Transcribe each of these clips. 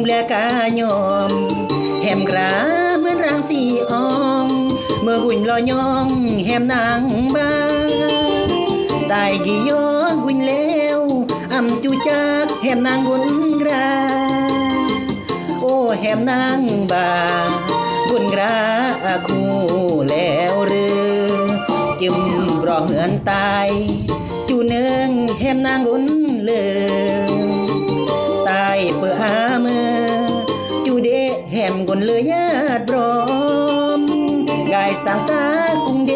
แลกายอมแหมกราเหมือนรางสีอองเมื่อหุ่นลอยยองแหมนางบาตายกี่ยอหุ่นแล้วอำจูจักแหมนางบุญกราโอ้แหมนางบาบุญกราคู่แล้วหรือจึมรอเหมือนตายจูเนืองแหมนางบุญเลยตายเปื่อหามือจูเดแหมกุนเลยญาติบรอมกายสางสากุงเด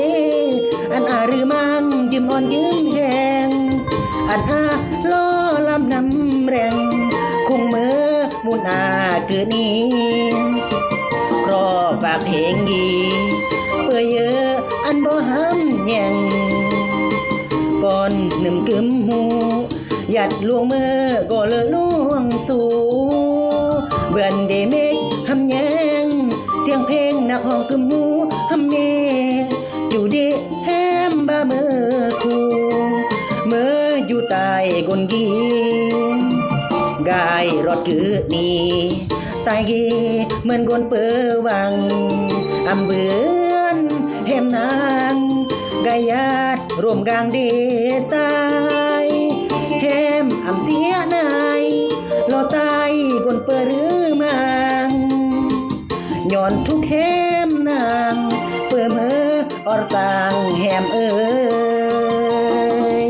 อันอารือมังยืมอ่อนยืมแหงอันอาล้อลำนำแรงคงมือมุนอาเกิดนี้ครอฝากเพลงดีเปื่อเยอะอันบ่ห้ำแยงก่อนหนึ่มกึมหูหยัดลวงมือก็เลอะลวงสู่เบื่อนเดเมกหำแยงเสียงเพลงนักห้องกึมหูหำเมอยู่เดแฮมบ้าเมื่อคู่เมื่ออยู่ใต้กนกีกายรอดคือนี่ตายกีเหมือนกนเปื้อวังอำเบือนแหมนางกายญาติรวมกลางเดตายแหมอำเสียนายรอตายกนเปื้อหรือมังย้อนทุกแหมนางเปื้อเมื่ออรสางแหมเอ้ย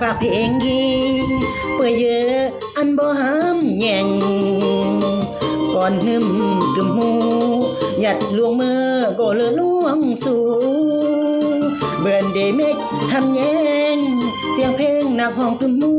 ฝากเพลงยีเปื่อเยอะอันบ่ห้ำแยงก่อนหึมกึมหูหยัดลวงมือก็เลอะลวงสู่เบื่อนเดเมกหำแยงเสียงเพลงนักห้องกึมหู